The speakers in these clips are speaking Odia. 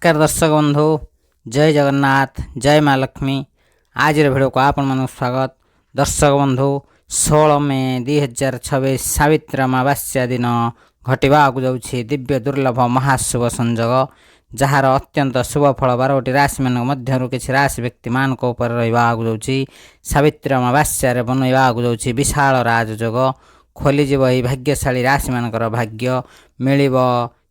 नमस्कार दर्शक बंधु, जय जगन्नाथ, जय माँ लक्ष्मी। आज भिडियो को आपण मन स्वागत। दर्शक बंधु, 16 मे 2026 सावित्री अमावास्या दिन घटवा जाऊँगी दिव्य दुर्लभ महाशुभ संजोग, जार अत्यंत शुभ फल 12टी राशि मान मध्य किसी राशि व्यक्ति मान जाऊँगी। सावित्री अमावास्या बनवा जाऊँगी विशाल राजयोग। खोलीजीव यही भाग्यशाली राशि मानकर भाग्य मिल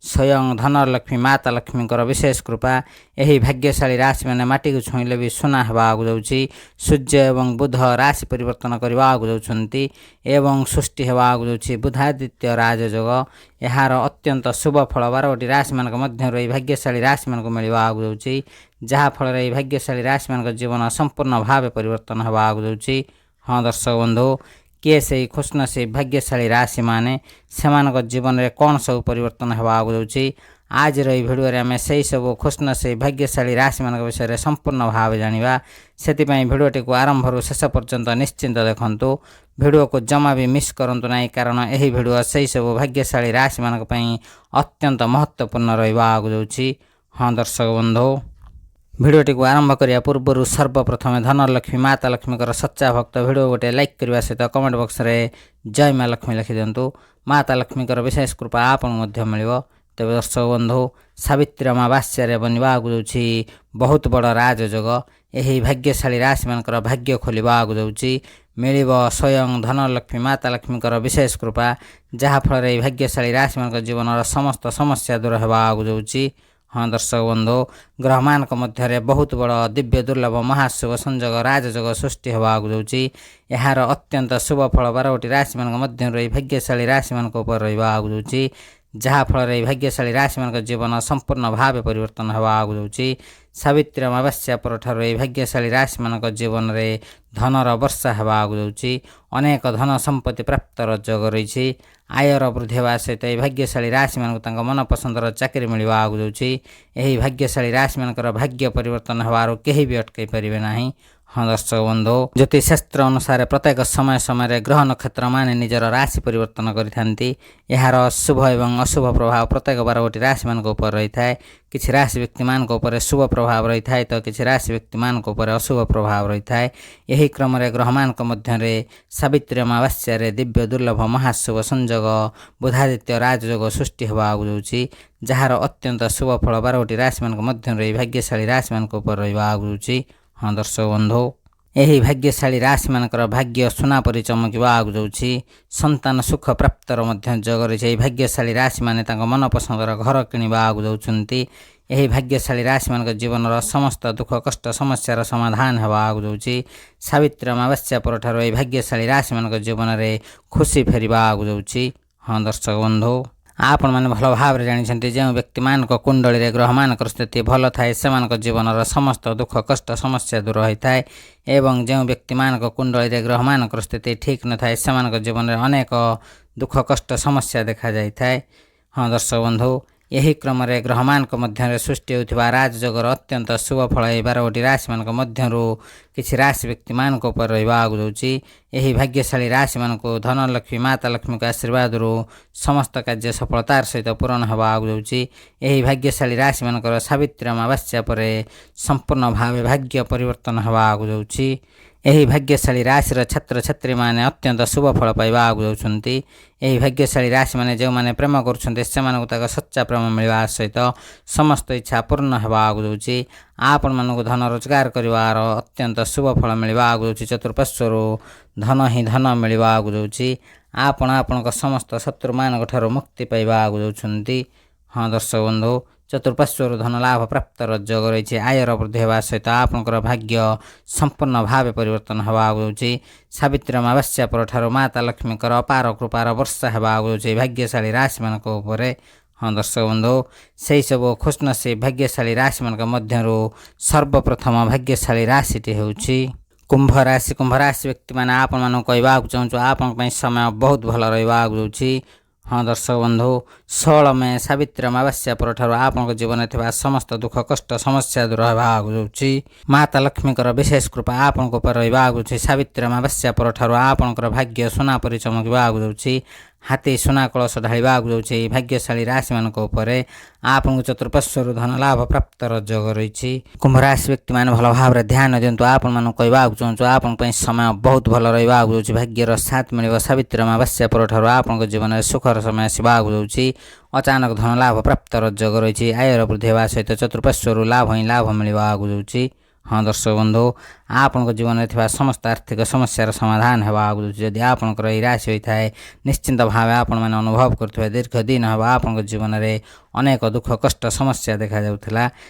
स्वयं धनलक्ष्मी माता लक्ष्मी विशेष कृपा। यही भाग्यशाली राशि मैंने माटी को छुईले भी सुना होगा जाऊँगी। सूर्य एवं बुध राशि परिवर्तन करने जाऊँगी एवं सृष्टि होगा जाऊँगी बुधादित्य राजयोग। यार अत्यंत शुभ फल 12टी राशि मान मध्य भाग्यशाली राशि मान मिलवा जाऊँगी, जहाँफल भाग्यशाली राशि मान जीवन संपूर्ण भाव परिवर्तन होगा जाऊँगी। हाँ दर्शक बंधु, किए से खुशनसीब भाग्यशाली राशि माने सेमानक जीवन में कौन सब परिवर्तन होगा जाऊँगी। आज भिडियो आम से सब खुशनसीब भाग्यशाली राशि मान विषय संपूर्ण भाव जाना। से भिडियोटी को आरंभ शेष पर्यंत निश्चिंत देखंतु। भिडियो को जमा भी मिस करंतु नहीं, कारण यही भिडियो से सब भाग्यशाली राशि मान अत्यंत महत्वपूर्ण रहा जाऊँगी। हाँ दर्शक बंधु, भिडियोटी को आरंभ करिया पूर्व सर्वप्रथम धनलक्ष्मी माता लक्ष्मी सच्चा भक्त भिडियो गोटे लाइक करने सहित कमेंट बॉक्स रे जय माँ लक्ष्मी लिखि दिंतु। माता लक्ष्मी विशेष कृपा आपन मिल। तेज दर्शक बंधु, सावित्री अमावास्या बनवा जाऊँगी बहुत बड़ राजयोग। यही भाग्यशाली राशि मान भाग्य खोलवा जाऊँगी मिल स्वयं धनलक्ष्मी माता लक्ष्मी विशेष कृपा, जहाँफल भाग्यशाली राशि मान जीवन समस्त समस्या दूर होगा जाऊँगी। हाँ दर्शक बंधु, ग्रहमान मध्य बहुत बड़ दिव्य दुर्लभ महाशुभ संजोग राजयोग सृष्टि होगा जाऊँगी। यार अत्यंत शुभ फल 12टी राशि मान मध्य भाग्यशाली राशि मान रहा जाऊँगी, जहाँफल भाग्यशाली राशि मान जीवन संपूर्ण भाव परिवर्तन होगा जाऊँगी। सावित्री अमावास्या पर भाग्यशाली राशि मान जीवन में धनर वर्षा होगा जाऊँगी। अनेक धन संपत्ति प्राप्त योग रही। आयर वृद्धि होगा सहित भाग्यशाली राशि मान मनपसंदर चाकरी मिलवा जाऊँगी। यही भाग्यशाली राशि मान भाग्य परिवर्तन होवार कहीं भी अटकई पारे ना। हाँ दर्शक बंधु, ज्योतिष शास्त्र अनुसार प्रत्येक समय समय ग्रह नक्षत्र माने निजर राशि परिवर्तन करिथांती। यार शुभ एवं अशुभ प्रभाव प्रत्येक 12टी राशि मान रही है। किसी राशि व्यक्ति मान शुभ प्रभाव रही है तो किसी राशि व्यक्ति मान अशुभ प्रभाव रही है। यही क्रम ग्रहमान मध्य सावित्री अमावास्या दिव्य दुर्लभ महाशुभ संजोग बुधादित्य राजयोग सृष्टि होगा जाऊँगी, जार अत्यंत शुभ फल 12टी राशि मान मध्य भाग्यशाली राशि मान रहा जाऊँगी। हाँ दर्शक बंधु, यही भाग्यशाली राशि मान भाग्य सुना परी चमकवा जाऊँगी। संतान सुख प्राप्तर योग रही। भाग्यशाली राशि माने मनपसंदर घर किणवा जाऊँगी। यही भाग्यशाली राशि मान जीवन समस्त दुख कष्ट समस्यार समाधान होगा जाऊँगी। सावित्री अमावास्या पर भाग्यशाली राशि मान जीवन में खुशी फेरवा जाऊँगी। हाँ दर्शक बंधु, आपण मैंने भल भाव जानते जो व्यक्ति मान कुंडली ग्रहमान स्थिति भल थाए से जीवन समस्त दुख कष्ट समस्या दूर होता है। एवं जो व्यक्ति मान कुंडली ग्रहमान स्थिति ठीक न थाए से जीवन में अनेक दुख कष्ट समस्या देखा जाए। हाँ दर्शक बंधु, यही क्रम ग्रहमान मध्य सृष्टि होता राजयोगर अत्यंत शुभ फल 12टी राशि मान मध्य किसी राशि व्यक्ति मान रहा जाऊँगी। यही भाग्यशाली राशि मान धनलक्ष्मी माता लक्ष्मी आशीर्वाद समस्त कार्य सफलतार सहित पूर्ण होगा जाऊँगी। यही भाग्यशाली राशि मान सावित्री अमावास्या पर संपूर्ण भाव भाग्य परिवर्तन होगा जाऊँगी। यही भाग्यशाली राशि छात्र छात्री माने अत्यंत शुभ फल पाइबा जाऊँगी। यही भाग्यशाली राशि माने जो माने प्रेम कर सच्चा प्रेम मिलवा सहित समस्त इच्छा पूर्ण होगा जाऊँगी। आपण मानक धन रोजगार करार अत्यंत शुभ फल मिलवा जाऊँगी। चतुर्पार्श्वर धन ही धन मिलवा जाऊँगी। आपण समस्त शत्रु मान मुक्ति पाइबा जाऊँगी। हाँ दर्शक बंधु, चतुर्पार्श्वर धन लाभ प्राप्त योग रही। आयर वृद्धि होगा सहित आपंकर भाग्य संपूर्ण भाव परिवर्तन होगा जाऊँगी। सावित्री अमावास्या पर माता लक्ष्मी अपार कृपार वर्षा होगा जाऊँगी भाग्यशाली राशि मान उपर। हाँ दर्शक बंधु, से सब खुशनसीब भाग्यशाली राशि मान मध्य सर्वप्रथम भाग्यशाली राशिटी होउछि कुंभ राशि। कुंभ राशि व्यक्ति मैंने आपण कहवा चाहूँ आपण समय बहुत भल रहा जाऊँगी। हाँ दर्शक बंधु, 16 मे सावित्री अमावास्या पर आपण जीवन में समस्त दुख कष्ट समस्या दूर होगा जाऊँगी। माता लक्ष्मी विशेष कृपा आपण रहा जाऊँगी। सावित्री अमावास्या पर आपणकर भाग्य सुना परी चमकवा जाऊँगी। ହାତୀ ସୁନା କଳସ ଢାଳିବାକୁ ଯାଉଛି। ଏହି ଭାଗ୍ୟଶାଳୀ ରାଶିମାନଙ୍କ ଉପରେ ଆପଣଙ୍କୁ ଚତୁଃପାର୍ଶ୍ୱରୁ ଧନ ଲାଭ ପ୍ରାପ୍ତର ଯୋଗ ରହିଛି। କୁମ୍ଭ ରାଶି ବ୍ୟକ୍ତିମାନେ ଭଲ ଭାବରେ ଧ୍ୟାନ ଦିଅନ୍ତୁ। ଆପଣମାନଙ୍କୁ କହିବାକୁ ଚାହୁଁଛୁ ଆପଣଙ୍କ ପାଇଁ ସମୟ ବହୁତ ଭଲ ରହିବାକୁ ଯାଉଛି। ଭାଗ୍ୟର ସାଥ ମିଳିବ। ସାବିତ୍ରୀ ଅମାବାସ୍ୟା ପରଠାରୁ ଆପଣଙ୍କ ଜୀବନରେ ସୁଖର ସମୟ ଆସିବାକୁ ଯାଉଛି। ଅଚାନକ ଧନ ଲାଭ ପ୍ରାପ୍ତର ଯୋଗ ରହିଛି। ଆୟର ବୃଦ୍ଧି ହେବା ସହିତ ଚତୁଃପାର୍ଶ୍ୱରୁ ଲାଭ ହିଁ ଲାଭ ମିଳିବାକୁ ଯାଉଛି। ହଁ ଦର୍ଶକ ବନ୍ଧୁ, ଆପଣଙ୍କ ଜୀବନରେ ଥିବା ସମସ୍ତ ଆର୍ଥିକ ସମସ୍ୟାର ସମାଧାନ ହେବାକୁ ଯାଉଛି। ଯଦି ଆପଣଙ୍କର ଏହି ରାଶି ହୋଇଥାଏ, ନିଶ୍ଚିନ୍ତ ଭାବେ ଆପଣମାନେ ଅନୁଭବ କରୁଥିବା ଦୀର୍ଘ ଦିନ ହେବ ଆପଣଙ୍କ ଜୀବନରେ ଅନେକ ଦୁଃଖ କଷ୍ଟ ସମସ୍ୟା ଦେଖାଯାଉଥିଲା,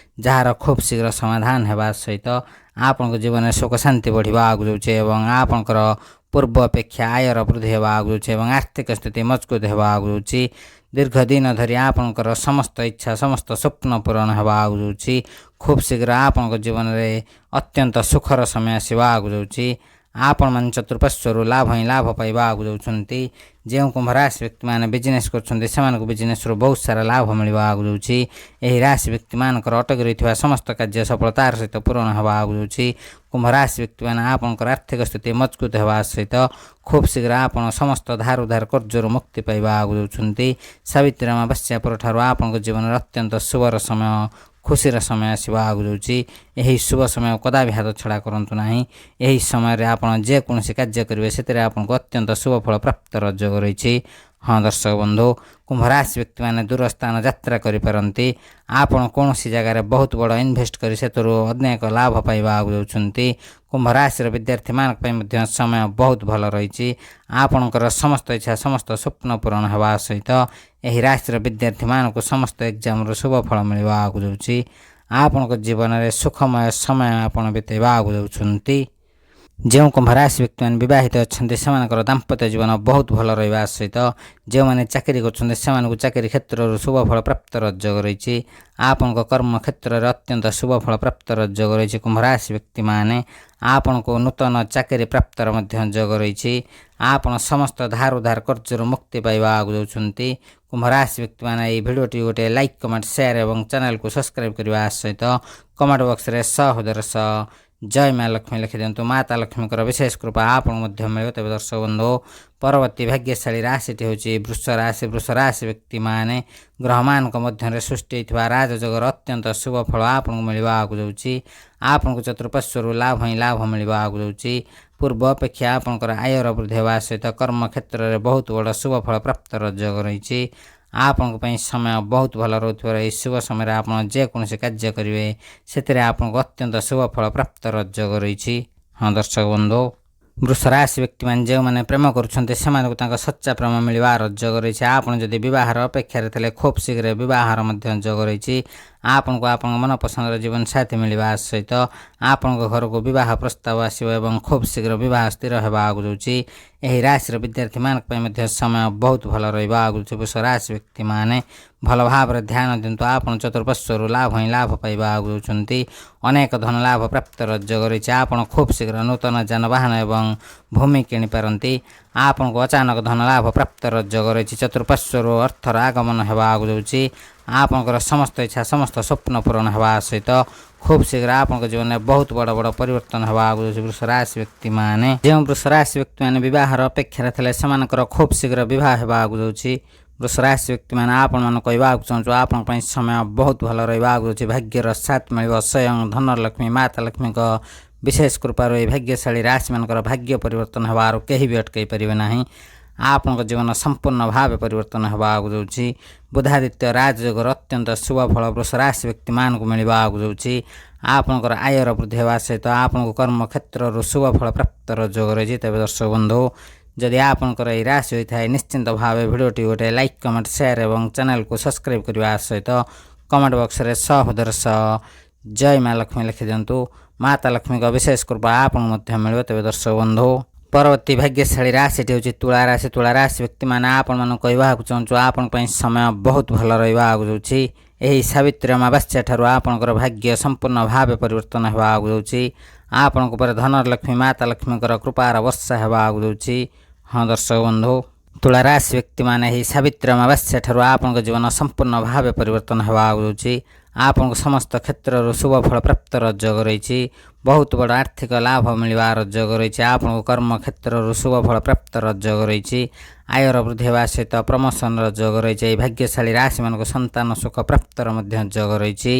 ଯାହାର ଖୁବ୍ ଶୀଘ୍ର ସମାଧାନ ହେବା ସହିତ ଆପଣଙ୍କ ଜୀବନରେ ସୁଖ ଶାନ୍ତି ବଢ଼ିବାକୁ ଯାଉଛି ଏବଂ ଆପଣଙ୍କର ପୂର୍ବ ଅପେକ୍ଷା ଆୟର ବୃଦ୍ଧି ହେବାକୁ ଯାଉଛି ଏବଂ ଆର୍ଥିକ ସ୍ଥିତି ମଜବୁତ ହେବାକୁ ଯାଉଛି। ଦୀର୍ଘ ଦିନ ଧରି ଆପଣଙ୍କର ସମସ୍ତ ଇଚ୍ଛା ସମସ୍ତ ସ୍ୱପ୍ନ ପୂରଣ ହେବାକୁ ଯାଉଛି। ଖୁବ୍ ଶୀଘ୍ର ଆପଣଙ୍କ ଜୀବନରେ ଅତ୍ୟନ୍ତ ସୁଖର ସମୟ ଆସିବାକୁ ଯାଉଛି। ଆପଣମାନେ ଚତୁଃପାର୍ଶ୍ୱରୁ ଲାଭ ହିଁ ଲାଭ ପାଇବାକୁ ଯାଉଛନ୍ତି। ଯେଉଁ କୁମ୍ଭ ରାଶି ବ୍ୟକ୍ତିମାନେ ବିଜନେସ୍ କରୁଛନ୍ତି ସେମାନଙ୍କୁ ବିଜନେସ୍ରୁ ବହୁତ ସାରା ଲାଭ ମିଳିବାକୁ ଯାଉଛି। ଏହି ରାଶି ବ୍ୟକ୍ତିମାନଙ୍କର ଅଟକି ରହିଥିବା ସମସ୍ତ କାର୍ଯ୍ୟ ସଫଳତାର ସହିତ ପୂରଣ ହେବାକୁ ଯାଉଛି। କୁମ୍ଭ ରାଶି ବ୍ୟକ୍ତିମାନେ ଆପଣଙ୍କର ଆର୍ଥିକ ସ୍ଥିତି ମଜବୁତ ହେବା ସହିତ ଖୁବ୍ ଶୀଘ୍ର ଆପଣ ସମସ୍ତ ଧାର ଉଧାର କର୍ଜରୁ ମୁକ୍ତି ପାଇବାକୁ ଯାଉଛନ୍ତି। ସାବିତ୍ରୀ ଅମାବାସ୍ୟା ପରଠାରୁ ଆପଣଙ୍କ ଜୀବନରେ ଅତ୍ୟନ୍ତ ଶୁଭର ସମୟ ଖୁସିର ସମୟ ଆସିବାକୁ ଯାଉଛି। ଏହି ଶୁଭ ସମୟ କଦାପି ହାତ ଛଡ଼ା କରନ୍ତୁ ନାହିଁ। ଏହି ସମୟରେ ଆପଣ ଯେକୌଣସି କାର୍ଯ୍ୟ କରିବେ ସେଥିରେ ଆପଣଙ୍କୁ ଅତ୍ୟନ୍ତ ଶୁଭ ଫଳ ପ୍ରାପ୍ତର ଯୋଗ ରହିଛି। ହଁ ଦର୍ଶକ ବନ୍ଧୁ, କୁମ୍ଭ ରାଶି ବ୍ୟକ୍ତିମାନେ ଦୂର ସ୍ଥାନ ଯାତ୍ରା କରିପାରନ୍ତି। ଆପଣ କୌଣସି ଜାଗାରେ ବହୁତ ବଡ଼ ଇନଭେଷ୍ଟ କରି ସେଥିରୁ ଅନେକ ଲାଭ ପାଇବାକୁ ଯାଉଛନ୍ତି। କୁମ୍ଭ ରାଶିର ବିଦ୍ୟାର୍ଥୀମାନଙ୍କ ପାଇଁ ମଧ୍ୟ ସମୟ ବହୁତ ଭଲ ରହିଛି। ଆପଣଙ୍କର ସମସ୍ତ ଇଚ୍ଛା ସମସ୍ତ ସ୍ୱପ୍ନ ପୂରଣ ହେବା ସହିତ ଏହି ରାଶିର ବିଦ୍ୟାର୍ଥୀମାନଙ୍କୁ ସମସ୍ତ ଏକ୍ଜାମରୁ ଶୁଭ ଫଳ ମିଳିବାକୁ ଯାଉଛି। ଆପଣଙ୍କ ଜୀବନରେ ସୁଖମୟ ସମୟ ଆପଣ ବିତାଇବାକୁ ଯାଉଛନ୍ତି। ଯେଉଁ କୁମ୍ଭ ରାଶି ବ୍ୟକ୍ତିମାନେ ବିବାହିତ ଅଛନ୍ତି ସେମାନଙ୍କର ଦାମ୍ପତ୍ୟ ଜୀବନ ବହୁତ ଭଲ ରହିବା ସହିତ ଯେଉଁମାନେ ଚାକିରି କରୁଛନ୍ତି ସେମାନଙ୍କୁ ଚାକିରି କ୍ଷେତ୍ରରୁ ଶୁଭ ଫଳ ପ୍ରାପ୍ତର ଯୋଗ ରହିଛି। ଆପଣଙ୍କ କର୍ମ କ୍ଷେତ୍ରରେ ଅତ୍ୟନ୍ତ ଶୁଭ ଫଳ ପ୍ରାପ୍ତର ଯୋଗ ରହିଛି। କୁମ୍ଭ ରାଶି ବ୍ୟକ୍ତିମାନେ ଆପଣଙ୍କୁ ନୂତନ ଚାକିରି ପ୍ରାପ୍ତର ମଧ୍ୟ ଯୋଗ ରହିଛି। ଆପଣ ସମସ୍ତ ଧାର ଉଧାର କର୍ଜରୁ ମୁକ୍ତି ପାଇବାକୁ ଯାଉଛନ୍ତି। କୁମ୍ଭ ରାଶି ବ୍ୟକ୍ତିମାନେ ଏହି ଭିଡ଼ିଓଟି ଗୋଟିଏ ଲାଇକ୍ କମେଣ୍ଟ ସେୟାର ଏବଂ ଚ୍ୟାନେଲକୁ ସବସ୍କ୍ରାଇବ୍ କରିବା ସହିତ କମେଣ୍ଟ ବକ୍ସରେ ହୃଦୟର ଜୟ ମା ଲକ୍ଷ୍ମୀ ଲେଖିଦିଅନ୍ତୁ। ମାତା ଲକ୍ଷ୍ମୀଙ୍କର ବିଶେଷ କୃପା ଆପଣଙ୍କୁ ମଧ୍ୟ ମିଳିବ। ତେବେ ଦର୍ଶକ ବନ୍ଧୁ, ପରବର୍ତ୍ତୀ ଭାଗ୍ୟଶାଳୀ ରାଶିଟି ହେଉଛି ବୃଷ ରାଶି। ବୃଷ ରାଶି ବ୍ୟକ୍ତିମାନେ ଗ୍ରହମାନଙ୍କ ମଧ୍ୟରେ ସୃଷ୍ଟି ହୋଇଥିବା ରାଜଯୋଗର ଅତ୍ୟନ୍ତ ଶୁଭ ଫଳ ଆପଣଙ୍କୁ ମିଳିବାକୁ ଯାଉଛି। ଆପଣଙ୍କୁ ଚତୁଃପାର୍ଶ୍ୱରୁ ଲାଭ ହିଁ ଲାଭ ମିଳିବାକୁ ଯାଉଛି। ପୂର୍ବ ଅପେକ୍ଷା ଆପଣଙ୍କର ଆୟର ବୃଦ୍ଧି ହେବା ସହିତ କର୍ମକ୍ଷେତ୍ରରେ ବହୁତ ବଡ଼ ଶୁଭ ଫଳ ପ୍ରାପ୍ତର ଯୋଗ ରହିଛି। ଆପଣଙ୍କ ପାଇଁ ସମୟ ବହୁତ ଭଲ ରହୁଥିବାରୁ ଏହି ଶୁଭ ସମୟରେ ଆପଣ ଯେକୌଣସି କାର୍ଯ୍ୟ କରିବେ ସେଥିରେ ଆପଣଙ୍କୁ ଅତ୍ୟନ୍ତ ଶୁଭ ଫଳ ପ୍ରାପ୍ତର ଯୋଗ ରହିଛି। ହଁ ଦର୍ଶକ ବନ୍ଧୁ, ବୃଷ ରାଶି ବ୍ୟକ୍ତିମାନେ ଯେଉଁମାନେ ପ୍ରେମ କରୁଛନ୍ତି ସେମାନଙ୍କୁ ତାଙ୍କ ସଚ୍ଚା ପ୍ରେମ ମିଳିବାର ଯୋଗ ରହିଛି। ଆପଣ ଯଦି ବିବାହର ଅପେକ୍ଷାରେ ଥିଲେ ଖୁବ୍ ଶୀଘ୍ର ବିବାହର ମଧ୍ୟ ଯୋଗ ରହିଛି। ଆପଣଙ୍କୁ ଆପଣଙ୍କ ମନପସନ୍ଦର ଜୀବନସାଥୀ ମିଳିବା ସହିତ ଆପଣଙ୍କ ଘରକୁ ବିବାହ ପ୍ରସ୍ତାବ ଆସିବ ଏବଂ ଖୁବ୍ ଶୀଘ୍ର ବିବାହ ସ୍ଥିର ହେବାକୁ ଯାଉଛି। ଏହି ରାଶିର ବିଦ୍ୟାର୍ଥୀମାନଙ୍କ ପାଇଁ ମଧ୍ୟ ସମୟ ବହୁତ ଭଲ ରହିବାକୁ ଯାଉଛି। ବୃଷ ରାଶି ବ୍ୟକ୍ତିମାନେ ଭଲ ଭାବରେ ଧ୍ୟାନ ଦିଅନ୍ତୁ। ଆପଣ ଚତୁଃପାର୍ଶ୍ୱରୁ ଲାଭ ହିଁ ଲାଭ ପାଇବାକୁ ଯାଉଛନ୍ତି। ଅନେକ ଧନ ଲାଭ ପ୍ରାପ୍ତର ଯୋଗ ରହିଛି। ଆପଣ ଖୁବ୍ ଶୀଘ୍ର ନୂତନ ଯାନବାହନ ଏବଂ ଭୂମି କିଣିପାରନ୍ତି। ଆପଣଙ୍କୁ ଅଚାନକ ଧନ ଲାଭ ପ୍ରାପ୍ତର ଯୋଗ ରହିଛି। ଚତୁଃପାର୍ଶ୍ୱରୁ ଅର୍ଥର ଆଗମନ ହେବାକୁ ଯାଉଛି। ଆପଣଙ୍କର ସମସ୍ତ ଇଚ୍ଛା ସମସ୍ତ ସ୍ୱପ୍ନ ପୂରଣ ହେବା ସହିତ ଖୁବ୍ ଶୀଘ୍ର ଆପଣଙ୍କ ଜୀବନରେ ବହୁତ ବଡ଼ ବଡ଼ ପରିବର୍ତ୍ତନ ହେବାକୁ ଯାଉଛି। ବୃଷ ରାଶି ବ୍ୟକ୍ତିମାନେ ଯେଉଁ ବୃଷ ରାଶି ବ୍ୟକ୍ତିମାନେ ବିବାହର ଅପେକ୍ଷାରେ ଥିଲେ ସେମାନଙ୍କର ଖୁବ୍ ଶୀଘ୍ର ବିବାହ ହେବାକୁ ଯାଉଛି। ବୃଷ ରାଶି ବ୍ୟକ୍ତିମାନେ ଆପଣମାନଙ୍କୁ କହିବାକୁ ଚାହୁଁଛୁ ଆପଣଙ୍କ ପାଇଁ ସମୟ ବହୁତ ଭଲ ରହିବାକୁ ଯାଉଛି। ଭାଗ୍ୟର ସାଥ ମିଳିବ। ସ୍ୱୟଂ ଧନଲକ୍ଷ୍ମୀ ମାତା ଲକ୍ଷ୍ମୀଙ୍କ ବିଶେଷ କୃପାରୁ ଏହି ଭାଗ୍ୟଶାଳୀ ରାଶିମାନଙ୍କର ଭାଗ୍ୟ ପରିବର୍ତ୍ତନ ହେବାରୁ କେହି ବି ଅଟକାଇ ପାରିବେ ନାହିଁ। ଆପଣଙ୍କ ଜୀବନ ସମ୍ପୂର୍ଣ୍ଣ ଭାବେ ପରିବର୍ତ୍ତନ ହେବାକୁ ଯାଉଛି। ବୁଧାଦିତ୍ୟ ରାଜଯୋଗର ଅତ୍ୟନ୍ତ ଶୁଭ ଫଳ ବୃଷ ରାଶି ବ୍ୟକ୍ତିମାନଙ୍କୁ ମିଳିବାକୁ ଯାଉଛି। ଆପଣଙ୍କର ଆୟର ବୃଦ୍ଧି ହେବା ସହିତ ଆପଣଙ୍କୁ କର୍ମକ୍ଷେତ୍ରରୁ ଶୁଭ ଫଳ ପ୍ରାପ୍ତର ଯୋଗ ରହିଛି। ତେବେ ଦର୍ଶକ ବନ୍ଧୁ, ଯଦି ଆପଣଙ୍କର ଏହି ରାଶି ହୋଇଥାଏ ନିଶ୍ଚିନ୍ତ ଭାବେ ଭିଡ଼ିଓଟି ଗୋଟିଏ ଲାଇକ୍ କମେଣ୍ଟ ସେୟାର ଏବଂ ଚ୍ୟାନେଲକୁ ସବସ୍କ୍ରାଇବ୍ କରିବା ସହିତ କମେଣ୍ଟ ବକ୍ସରେ ହୃଦୟର ଜୟ ମା ଲକ୍ଷ୍ମୀ ଲେଖିଦିଅନ୍ତୁ। ମାତା ଲକ୍ଷ୍ମୀଙ୍କ ବିଶେଷ କୃପା ଆପଣଙ୍କୁ ମଧ୍ୟ ମିଳିବ। ତେବେ ଦର୍ଶକ ବନ୍ଧୁ, ପରବର୍ତ୍ତୀ ଭାଗ୍ୟଶାଳୀ ରାଶିଟି ହେଉଛି ତୁଳା ରାଶି। ତୁଳା ରାଶି ବ୍ୟକ୍ତିମାନେ ଆପଣମାନଙ୍କୁ କହିବାକୁ ଚାହୁଁଛୁ ଆପଣଙ୍କ ପାଇଁ ସମୟ ବହୁତ ଭଲ ରହିବାକୁ ଯାଉଛି। ଏହି ସାବିତ୍ରୀ ଅମାବାସ୍ୟା ଠାରୁ ଆପଣଙ୍କର ଭାଗ୍ୟ ସମ୍ପୂର୍ଣ୍ଣ ଭାବେ ପରିବର୍ତ୍ତନ ହେବାକୁ ଯାଉଛି। ଆପଣଙ୍କ ଉପରେ ଧନଲକ୍ଷ୍ମୀ ମାତା ଲକ୍ଷ୍ମୀଙ୍କର କୃପାର ବର୍ଷା ହେବାକୁ ଯାଉଛି। ହଁ ଦର୍ଶକ ବନ୍ଧୁ, ତୁଳା ରାଶି ବ୍ୟକ୍ତିମାନେ ଏହି ସାବିତ୍ରୀ ଅମାବାସ୍ୟା ଠାରୁ ଆପଣଙ୍କ ଜୀବନ ସମ୍ପୂର୍ଣ୍ଣ ଭାବେ ପରିବର୍ତ୍ତନ ହେବାକୁ ଯାଉଛି। ଆପଣଙ୍କୁ ସମସ୍ତ କ୍ଷେତ୍ରରୁ ଶୁଭ ଫଳ ପ୍ରାପ୍ତର ଯୋଗ ରହିଛି। ବହୁତ ବଡ଼ ଆର୍ଥିକ ଲାଭ ମିଳିବାର ଯୋଗ ରହିଛି। ଆପଣଙ୍କୁ କର୍ମକ୍ଷେତ୍ରରୁ ଶୁଭ ଫଳ ପ୍ରାପ୍ତର ଯୋଗ ରହିଛି। ଆୟର ବୃଦ୍ଧି ହେବା ସହିତ ପ୍ରମୋସନର ଯୋଗ ରହିଛି। ଏହି ଭାଗ୍ୟଶାଳୀ ରାଶିମାନଙ୍କୁ ସନ୍ତାନ ସୁଖ ପ୍ରାପ୍ତର ମଧ୍ୟ ଯୋଗ ରହିଛି।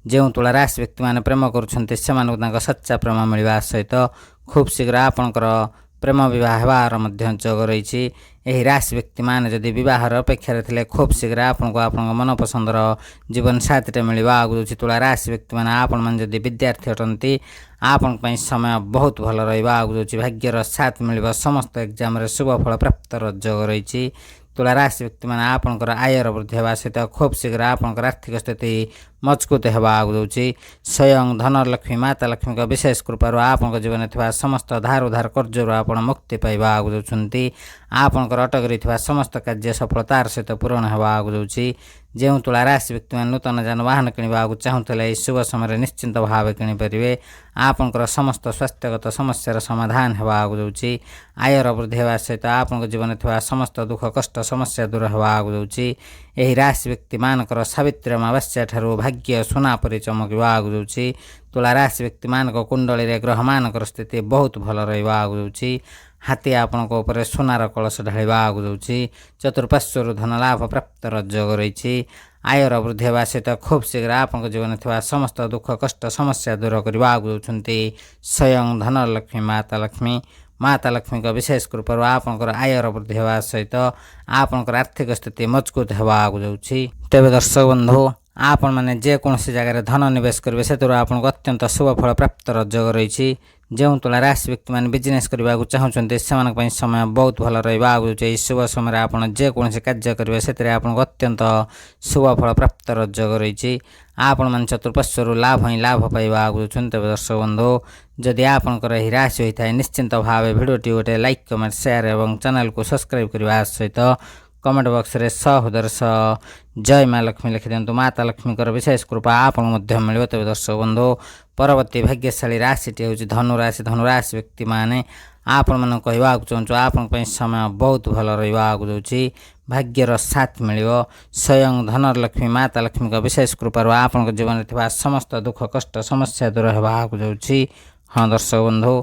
ଯେଉଁ ତୁଳା ରାଶି ବ୍ୟକ୍ତିମାନେ ପ୍ରେମ କରୁଛନ୍ତି ସେମାନଙ୍କୁ ତାଙ୍କ ସଚ୍ଚା ପ୍ରେମ ମିଳିବା ସହିତ ଖୁବ୍ ଶୀଘ୍ର ଆପଣଙ୍କର ପ୍ରେମ ବିବାହ ହେବାର ମଧ୍ୟ ଯୋଗ ରହିଛି। ଏହି ରାଶି ବ୍ୟକ୍ତିମାନେ ଯଦି ବିବାହର ଅପେକ୍ଷାରେ ଥିଲେ ଖୁବ୍ ଶୀଘ୍ର ଆପଣଙ୍କୁ ଆପଣଙ୍କ ମନପସନ୍ଦର ଜୀବନସାଥୀଟେ ମିଳିବା ଆଗକୁ ଯାଉଛି। ତୁଳା ରାଶି ବ୍ୟକ୍ତିମାନେ ଆପଣମାନେ ଯଦି ବିଦ୍ୟାର୍ଥୀ ଅଟନ୍ତି ଆପଣଙ୍କ ପାଇଁ ସମୟ ବହୁତ ଭଲ ରହିବା ଆଗକୁ ଯାଉଛି। ଭାଗ୍ୟର ସାଥ ମିଳିବ। ସମସ୍ତ ଏକ୍ଜାମରେ ଶୁଭ ଫଳ ପ୍ରାପ୍ତର ଯୋଗ ରହିଛି। ତୁଳା ରାଶି ବ୍ୟକ୍ତିମାନେ ଆପଣଙ୍କର ଆୟର ବୃଦ୍ଧି ହେବା ସହିତ ଖୁବ୍ ଶୀଘ୍ର ଆପଣଙ୍କର ଆର୍ଥିକ ସ୍ଥିତି ମଜବୁତ ହେବା ଆଗକୁ ଯାଉଛି। ସ୍ୱୟଂ ଧନଲକ୍ଷ୍ମୀ ମାତା ଲକ୍ଷ୍ମୀଙ୍କ ବିଶେଷ କୃପାରୁ ଆପଣଙ୍କ ଜୀବନରେ ଥିବା ସମସ୍ତ ଧାର ଉଧାର କର୍ଜରୁ ଆପଣ ମୁକ୍ତି ପାଇବା ଆଗକୁ ଯାଉଛନ୍ତି। ଆପଣଙ୍କର ଅଟକି ରହିଥିବା ସମସ୍ତ କାର୍ଯ୍ୟ ସଫଳତାର ସହିତ ପୂରଣ ହେବା ଆଗକୁ ଯାଉଛି। ଯେଉଁ ତୁଳା ରାଶି ବ୍ୟକ୍ତିମାନେ ନୂତନ ଯାନବାହନ କିଣିବାକୁ ଚାହୁଁଥିଲେ ଏହି ଶୁଭ ସମୟରେ ନିଶ୍ଚିନ୍ତ ଭାବେ କିଣିପାରିବେ। ଆପଣଙ୍କର ସମସ୍ତ ସ୍ୱାସ୍ଥ୍ୟଗତ ସମସ୍ୟାର ସମାଧାନ ହେବା ଆଗକୁ ଯାଉଛି। ଆୟର ବୃଦ୍ଧି ହେବା ସହିତ ଆପଣଙ୍କ ଜୀବନରେ ଥିବା ସମସ୍ତ ଦୁଃଖ କଷ୍ଟ ସମସ୍ୟା ଦୂର ହେବା ଆଗକୁ ଯାଉଛି। ଏହି ରାଶି ବ୍ୟକ୍ତିମାନଙ୍କର ସାବିତ୍ରୀ ଅମାବାସ୍ୟା ଠାରୁ ଭାଗ୍ୟ ସୁନା ପରି ଚମକିବା ଆଗକୁ ଯାଉଛି। ତୁଳା ରାଶି ବ୍ୟକ୍ତିମାନଙ୍କ କୁଣ୍ଡଳୀରେ ଗ୍ରହମାନଙ୍କର ସ୍ଥିତି ବହୁତ ଭଲ ରହିବା ଆଗକୁ ଯାଉଛି। ହାତୀ ଆପଣଙ୍କ ଉପରେ ସୁନାର କଳସ ଢାଳିବା ଆଗକୁ ଯାଉଛି। ଚତୁଃପାର୍ଶ୍ୱରୁ ଧନ ଲାଭ ପ୍ରାପ୍ତର ଯୋଗ ରହିଛି। ଆୟର ବୃଦ୍ଧି ହେବା ସହିତ ଖୁବ୍ ଶୀଘ୍ର ଆପଣଙ୍କ ଜୀବନରେ ଥିବା ସମସ୍ତ ଦୁଃଖ କଷ୍ଟ ସମସ୍ୟା ଦୂର କରିବା ଆଗକୁ ଯାଉଛନ୍ତି। ସ୍ୱୟଂ ଧନଲକ୍ଷ୍ମୀ ମାତା ଲକ୍ଷ୍ମୀଙ୍କ ବିଶେଷ କୃପାରୁ ଆପଣଙ୍କର ଆୟର ବୃଦ୍ଧି ହେବା ସହିତ ଆପଣଙ୍କର ଆର୍ଥିକ ସ୍ଥିତି ମଜବୁତ ହେବା ଆଗକୁ ଯାଉଛି। ତେବେ ଦର୍ଶକ ବନ୍ଧୁ, ଆପଣମାନେ ଯେକୌଣସି ଜାଗାରେ ଧନ ନିବେଶ କରିବେ ସେଥିରୁ ଆପଣଙ୍କୁ ଅତ୍ୟନ୍ତ ଶୁଭ ଫଳ ପ୍ରାପ୍ତର ଯୋଗ ରହିଛି। ଯେଉଁ ତୁଳା ରାଶି ବ୍ୟକ୍ତିମାନେ ବିଜନେସ୍ କରିବାକୁ ଚାହୁଁଛନ୍ତି ସେମାନଙ୍କ ପାଇଁ ସମୟ ବହୁତ ଭଲ ରହିବା ଆଗକୁ ଯାଉଛି। ଏହି ଶୁଭ ସମୟରେ ଆପଣ ଯେକୌଣସି କାର୍ଯ୍ୟ କରିବେ ସେଥିରେ ଆପଣଙ୍କୁ ଅତ୍ୟନ୍ତ ଶୁଭ ଫଳ ପ୍ରାପ୍ତର ଯୋଗ ରହିଛି। ଆପଣମାନେ ଚତୁଃପାର୍ଶ୍ୱରୁ ଲାଭ ହିଁ ଲାଭ ପାଇବା ଆଗକୁ ଯାଉଛନ୍ତି। ତେବେ ଦର୍ଶକ ବନ୍ଧୁ, ଯଦି ଆପଣଙ୍କର ଏହି ରାଶି ହୋଇଥାଏ ନିଶ୍ଚିନ୍ତ ଭାବେ ଭିଡ଼ିଓଟି ଗୋଟେ ଲାଇକ୍ କମେଣ୍ଟ ସେୟାର ଏବଂ ଚ୍ୟାନେଲକୁ ସବସ୍କ୍ରାଇବ୍ କରିବା ସହିତ କମେଣ୍ଟ ବକ୍ସରେ ସହୃଦୟର ସହ ଜୟ ମା ଲକ୍ଷ୍ମୀ ଲେଖିଦିଅନ୍ତୁ। ମାତା ଲକ୍ଷ୍ମୀଙ୍କର ବିଶେଷ କୃପା ଆପଣଙ୍କୁ ମଧ୍ୟ ମିଳିବ। ତେବେ ଦର୍ଶକ ବନ୍ଧୁ, ପରବର୍ତ୍ତୀ ଭାଗ୍ୟଶାଳୀ ରାଶିଟି ହେଉଛି ଧନୁରାଶି। ଧନୁରାଶି ବ୍ୟକ୍ତିମାନେ ଆପଣମାନଙ୍କୁ କହିବାକୁ ଚାହୁଁଛୁ ଆପଣଙ୍କ ପାଇଁ ସମୟ ବହୁତ ଭଲ ରହିବା ଆଗକୁ ଯାଉଛି। ଭାଗ୍ୟର ସାଥ ମିଳିବ। ସ୍ୱୟଂ ଧନଲକ୍ଷ୍ମୀ ମାତା ଲକ୍ଷ୍ମୀଙ୍କ ବିଶେଷ କୃପାରୁ ଆପଣଙ୍କ ଜୀବନରେ ଥିବା ସମସ୍ତ ଦୁଃଖ କଷ୍ଟ ସମସ୍ୟା ଦୂର ହେବା ଆଗକୁ ଯାଉଛି। ହଁ ଦର୍ଶକ ବନ୍ଧୁ,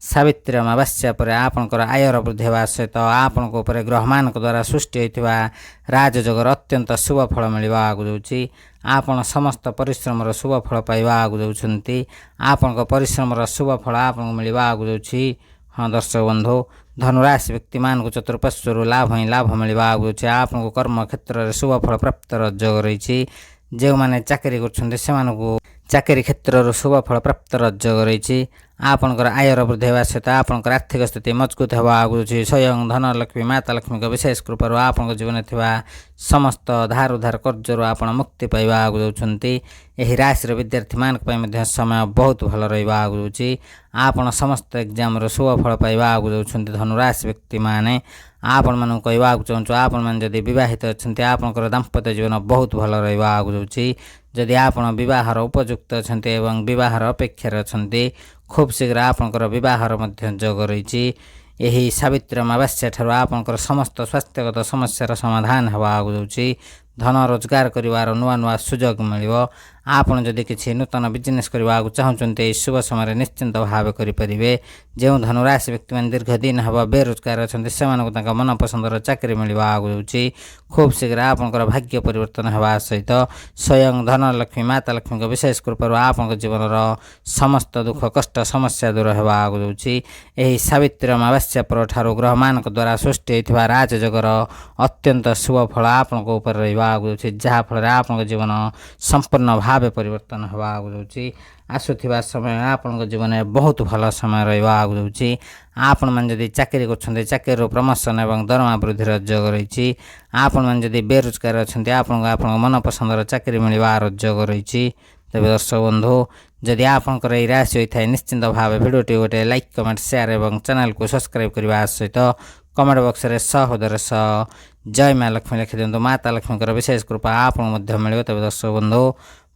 ସାବିତ୍ରୀ ଅମାବାସ୍ୟା ପରେ ଆପଣଙ୍କର ଆୟର ବୃଦ୍ଧି ହେବା ସହିତ ଆପଣଙ୍କ ଉପରେ ଗ୍ରହମାନଙ୍କ ଦ୍ୱାରା ସୃଷ୍ଟି ହୋଇଥିବା ରାଜଯୋଗର ଅତ୍ୟନ୍ତ ଶୁଭ ଫଳ ମିଳିବା ଆଗକୁ ଯାଉଛି। ଆପଣ ସମସ୍ତ ପରିଶ୍ରମର ଶୁଭ ଫଳ ପାଇବା ଆଗକୁ ଯାଉଛନ୍ତି। ଆପଣଙ୍କ ପରିଶ୍ରମର ଶୁଭ ଫଳ ଆପଣଙ୍କୁ ମିଳିବା ଆଗକୁ ଯାଉଛି। ହଁ ଦର୍ଶକ ବନ୍ଧୁ, ଧନୁରାଶି ବ୍ୟକ୍ତିମାନଙ୍କୁ ଚତୁଃପାର୍ଶ୍ୱରୁ ଲାଭ ହିଁ ଲାଭ ମିଳିବା ଆଗକୁ ଯାଉଛି। ଆପଣଙ୍କୁ କର୍ମକ୍ଷେତ୍ରରେ ଶୁଭ ଫଳ ପ୍ରାପ୍ତର ଯୋଗ ରହିଛି। ଯେଉଁମାନେ ଚାକିରି କରୁଛନ୍ତି ସେମାନଙ୍କୁ ଚାକିରି କ୍ଷେତ୍ରରୁ ଶୁଭ ଫଳ ପ୍ରାପ୍ତର ଯୋଗ ରହିଛି। ଆପଣଙ୍କର ଆୟର ବୃଦ୍ଧି ହେବା ସହିତ ଆପଣଙ୍କର ଆର୍ଥିକ ସ୍ଥିତି ମଜବୁତ ହେବା ଆଗକୁ ଯାଉଛି। ସ୍ୱୟଂ ଧନଲକ୍ଷ୍ମୀ ମାତା ଲକ୍ଷ୍ମୀଙ୍କ ବିଶେଷ କୃପାରୁ ଆପଣଙ୍କ ଜୀବନରେ ଥିବା ସମସ୍ତ ଧାର ଉଧାର କର୍ଜରୁ ଆପଣ ମୁକ୍ତି ପାଇବା ଆଗକୁ ଯାଉଛନ୍ତି। ଏହି ରାଶିର ବିଦ୍ୟାର୍ଥୀମାନଙ୍କ ପାଇଁ ମଧ୍ୟ ସମୟ ବହୁତ ଭଲ ରହିବା ଆଗକୁ ଯାଉଛି। ଆପଣ ସମସ୍ତ ଏକ୍ଜାମର ଶୁଭ ଫଳ ପାଇବା ଆଗକୁ ଯାଉଛନ୍ତି। ଧନୁରାଶି ବ୍ୟକ୍ତିମାନେ ଆପଣମାନଙ୍କୁ କହିବାକୁ ଚାହୁଁଛୁ ଆପଣମାନେ ଯଦି ବିବାହିତ ଅଛନ୍ତି ଆପଣଙ୍କର ଦାମ୍ପତ୍ୟ ଜୀବନ ବହୁତ ଭଲ ରହିବା ଆଗକୁ ଯାଉଛି। ଯଦି ଆପଣ ବିବାହର ଉପଯୁକ୍ତ ଅଛନ୍ତି ଏବଂ ବିବାହର ଅପେକ୍ଷାରେ ଅଛନ୍ତି ଖୁବ୍ ଶୀଘ୍ର ଆପଣଙ୍କର ବିବାହର ମଧ୍ୟ ଯୋଗ ରହିଛି। ଏହି ସାବିତ୍ରୀ ଅମାବାସ୍ୟା ଠାରୁ ଆପଣଙ୍କର ସମସ୍ତ ସ୍ୱାସ୍ଥ୍ୟଗତ ସମସ୍ୟାର ସମାଧାନ ହେବା ଆଗକୁ ଯାଉଛି। ଧନ ରୋଜଗାର କରିବାର ନୂଆ ନୂଆ ସୁଯୋଗ ମିଳିବ। ଆପଣ ଯଦି କିଛି ନୂତନ ବିଜନେସ୍ କରିବାକୁ ଚାହୁଁଛନ୍ତି ଏହି ଶୁଭ ସମୟରେ ନିଶ୍ଚିନ୍ତ ଭାବେ କରିପାରିବେ। ଯେଉଁ ଧନୁରାଶି ବ୍ୟକ୍ତିମାନେ ଦୀର୍ଘ ଦିନ ହେବ ବେରୋଜଗାର ଅଛନ୍ତି ସେମାନଙ୍କୁ ତାଙ୍କ ମନପସନ୍ଦର ଚାକିରି ମିଳିବା ଆଗକୁ ଯାଉଛି। ଖୁବ୍ ଶୀଘ୍ର ଆପଣଙ୍କର ଭାଗ୍ୟ ପରିବର୍ତ୍ତନ ହେବା ସହିତ ସ୍ୱୟଂ ଧନଲକ୍ଷ୍ମୀ ମାତା ଲକ୍ଷ୍ମୀଙ୍କ ବିଶେଷ କୃପାରୁ ଆପଣଙ୍କ ଜୀବନର ସମସ୍ତ ଦୁଃଖ କଷ୍ଟ ସମସ୍ୟା ଦୂର ହେବା ଆଗକୁ ଯାଉଛି। ଏହି ସାବିତ୍ରୀ ଅମାବାସ୍ୟା ପରଠାରୁ ଗ୍ରହମାନଙ୍କ ଦ୍ୱାରା ସୃଷ୍ଟି ହୋଇଥିବା ରାଜଯୋଗର ଅତ୍ୟନ୍ତ ଶୁଭ ଫଳ ଆପଣଙ୍କ ଉପରେ ରହିବା ଆଗକୁ ଯାଉଛି। ଯାହାଫଳରେ ଆପଣଙ୍କ ଜୀବନ ସମ୍ପୂର୍ଣ୍ଣ ଭାବେ ପରିବର୍ତ୍ତନ ହେବା ଆଗକୁ ଯାଉଛି। ଆସୁଥିବା ସମୟ ଆପଣଙ୍କ ଜୀବନରେ ବହୁତ ଭଲ ସମୟ ରହିବା ଆଗକୁ ଯାଉଛି। ଆପଣମାନେ ଯଦି ଚାକିରି କରୁଛନ୍ତି ଚାକିରିରୁ ପ୍ରମୋସନ୍ ଏବଂ ଦରମା ବୃଦ୍ଧିର ଯୋଗ ରହିଛି। ଆପଣମାନେ ଯଦି ବେରୋଜଗାର ଅଛନ୍ତି ଆପଣଙ୍କ ମନପସନ୍ଦର ଚାକିରି ମିଳିବାର ଯୋଗ ରହିଛି। ତେବେ ଦର୍ଶକ ବନ୍ଧୁ, ଯଦି ଆପଣଙ୍କର ଏହି ରାଶି ହୋଇଥାଏ ନିଶ୍ଚିନ୍ତ ଭାବେ ଭିଡ଼ିଓଟି ଗୋଟେ ଲାଇକ୍ କମେଣ୍ଟ ସେୟାର ଏବଂ ଚ୍ୟାନେଲକୁ ସବସ୍କ୍ରାଇବ୍ କରିବା ସହିତ କମେଣ୍ଟ ବକ୍ସରେ ସହୃଦୟର ସହ ଜୟ ମା ଲକ୍ଷ୍ମୀ ଲେଖିଦିଅନ୍ତୁ। ମାତା ଲକ୍ଷ୍ମୀଙ୍କର ବିଶେଷ କୃପା ଆପଣଙ୍କୁ ମଧ୍ୟ ମିଳିବ। ତେବେ ଦର୍ଶକ ବନ୍ଧୁ,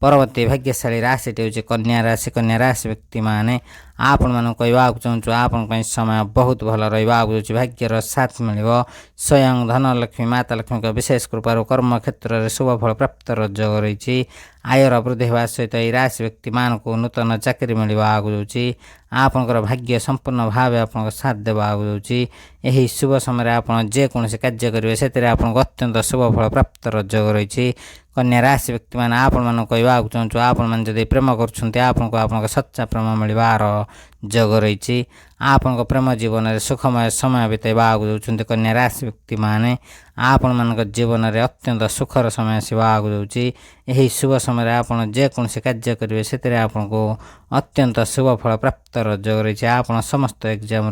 ପରବର୍ତ୍ତୀ ଭାଗ୍ୟଶାଳୀ ରାଶିଟି ହେଉଛି କନ୍ୟା ରାଶି। କନ୍ୟା ରାଶି ବ୍ୟକ୍ତିମାନେ आपण मानक कहवाक चाहूँ आपण समय बहुत भल रहा भाग्यर साथ मिल स्वयं धनलक्ष्मी माता लक्ष्मी विशेष कृपार कर्म क्षेत्र में शुभ फल प्राप्त योग रही आयर वृद्धि होगा सहित यह राशि व्यक्ति मान को नूतन चाकरी मिलवा आगे आपणकर भाग्य संपूर्ण भाव आप साथ देवा आगे यही शुभ समय आप जेकोसी कार्य करेंगे से अत्यंत शुभ फल प्राप्त योग रही कन्या राशि व्यक्ति मैंने आपण कहवाक चाहूँ आपण जदि प्रेम कर सच्चा प्रेम मिलवार योग रही आपण प्रेम जीवन में सुखमय समय बिताइबा आगे कन्या राशि व्यक्ति मैंने आपण मान जीवन में अत्यंत सुखर समय आसवा आगे यही शुभ समय आप जेकोसी कार्य करेंगे से आपको अत्यंत शुभ फल प्राप्त योग रही आप समस्त एग्जाम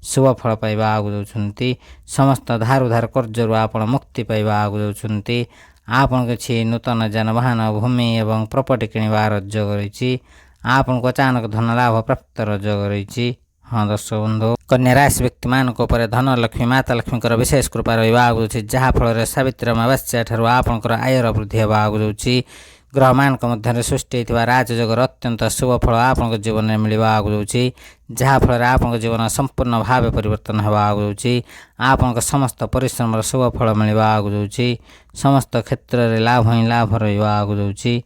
शुभ फल पाइबा आगे समस्त धार उधार कर्जरू आप मुक्ति पाइबा आगे आपन किसी नूतन जानवाहन भूमि एवं प्रॉपर्टी किणवार योग रही आपन को अचानक धन लाभ प्राप्त योग रही। हाँ दर्शक बंधु कन्या राशि व्यक्ति मान धन लक्ष्मी माता लक्ष्मी विशेष कृपा रहा आगे जहाँफल सावित्री अमावास्या ठार आपंकर आयर वृद्धि होगा आगे ग्रह मान मध्य सृष्टि राजयोगर अत्यंत शुभ फल आप जीवन में मिलवा आगे जहाँफल आप जीवन संपूर्ण भाव परिवर्तन होगा आगे आप समस्त परिश्रम शुभ फल मिलवा आगे समस्त क्षेत्र में लाभ ही लाभ रहा आगे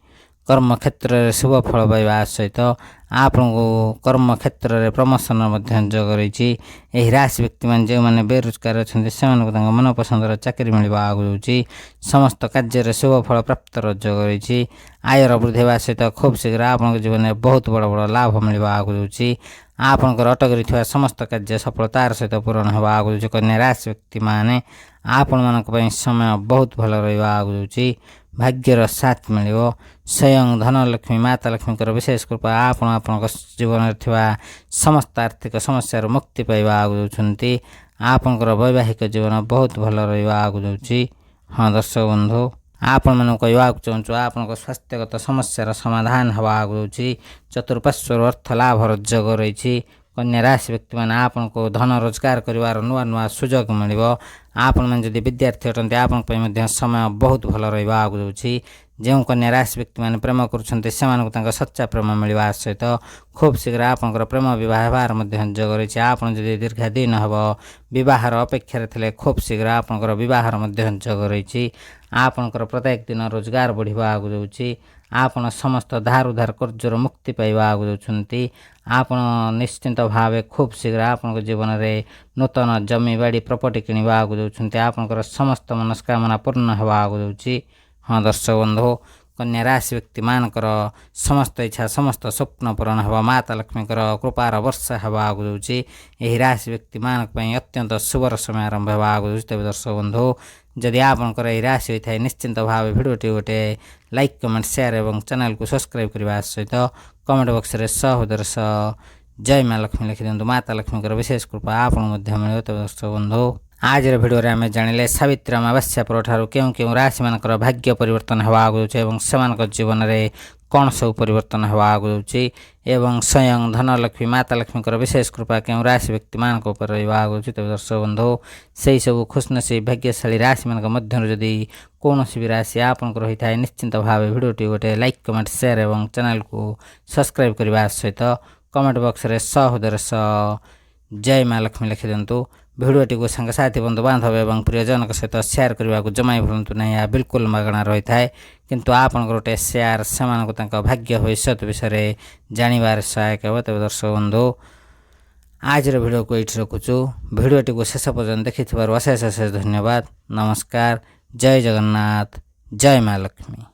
कर्म क्षेत्र में शुभ फल पाइबा सहित आपन को कर्म क्षेत्र में प्रमोशन योग रही यही राशि व्यक्ति मैंने जो मैंने बेरोजगार अच्छा से मनपसंदर चाकरी मिलवा आगे समस्त कार्य शुभ फल प्राप्त योग रही आयर वृद्धि होगा सहित खूब शीघ्र आप जीवन में बहुत बड़ बड़ लाभ मिलवा आगे आपंकर अटक समस्त कार्य सफलतार सहित पूरण होगा आगे कन्या राशि व्यक्ति मैंने आपण मान समय बहुत भल रहा आगे भाग्यर साथ मिल स्वयं धनलक्ष्मी माता लक्ष्मी विशेष कृपा आपण जीवन में समस्त आर्थिक समस्या मुक्ति पाइबा आगे आपंकर वैवाहिक जीवन बहुत भल रहा आगे। हाँ दर्शक बंधु आपण मन कहवाक चाहूँ आपण स्वास्थ्यगत समस्यार समाधान हवा आगे चतुर्पार्श्वर अर्थ लाभ योग रही कन्या राशि व्यक्ति मैंने आपन को धन रोजगार कर नुआ नुआ सुजोग मिल आपण मैंने जदि विद्यार्थी अटंती आपण समय बहुत भल रहा आगे जो कन्या राशि व्यक्ति मैंने प्रेम कर सच्चा प्रेम मिलवा सहित खूब शीघ्र आपंकर प्रेम बहार योग रही आप दीर्घादीन हम बहार अपेक्षा थे खूब शीघ्र आपंकर बहार योग रही आपंकर प्रत्येक दिन रोजगार बढ़िया आगे आपण समस्त धार उधार कर्जर मुक्ति पाइबा आगे आपण निश्चिंत भाव खूब शीघ्र आपण जीवन में नूतन जमी बाड़ी प्रॉपर्टी किणवा आगे आपंकर समस्त मनस्कामना पूर्ण होगा आगे। हाँ दर्शक बंधु कन्या राशि व्यक्ति मानकर समस्त इच्छा समस्त स्वप्न पूरण होगा माता लक्ष्मी कृपार वर्षा होगा आगे यही राशि व्यक्ति मानक अत्यंत शुभर समय आरंभ होगा आगे। तेज दर्शक बंधु जदि आपंकर यह राशि होता है निश्चिंत भाव भिडटी गोटे लाइक कमेंट शेयर और चैनल को सब्सक्राइब करने सहित कमेंट बॉक्स में सहोदर जय माँ लक्ष्मी लिखि दिंतु माता लक्ष्मी विशेष कृपा आप मिले। तेज दर्शक बंधु आज भिडियो आम जानिले सावित्री अमावास्या पर क्यों क्यों राशि मान भाग्य परिवर्तन होगा आगे से जीवन में कौन सब परिवर्तन होगा आगे एवं स्वयं धनलक्ष्मी माता लक्ष्मी विशेष कृपा क्यों राशि व्यक्ति मान रहा आगे। तेज दर्शक बंधु से सब खुशनसीब भाग्यशाली राशि मान मध्य जदि कौन भी राशि आपंकर होता है निश्चिंत भाव भिडियोटी गोटे लाइक कमेंट शेयर और चैनल को सब्सक्राइब करने सहित कमेंट बॉक्स में सहोदर जय माँ लक्ष्मी लिखि दिंतु भिडियोटी को सांगसाथी बंधु बांधव एवं प्रियजन सहित शेयर करने को जमा भूलु ना यह बिल्कुल मागणा रही है किंतु आपण गोटे शेयर से भाग्य भविष्य विषय जानवर सहायक हो। तेज दर्शक बंधु आज भिडियो को ये रखुचु भिडियोटी को शेष पर्यटन देखि अशेष अशेष धन्यवाद। नमस्कार। जय जगन्नाथ। जय माँ लक्ष्मी।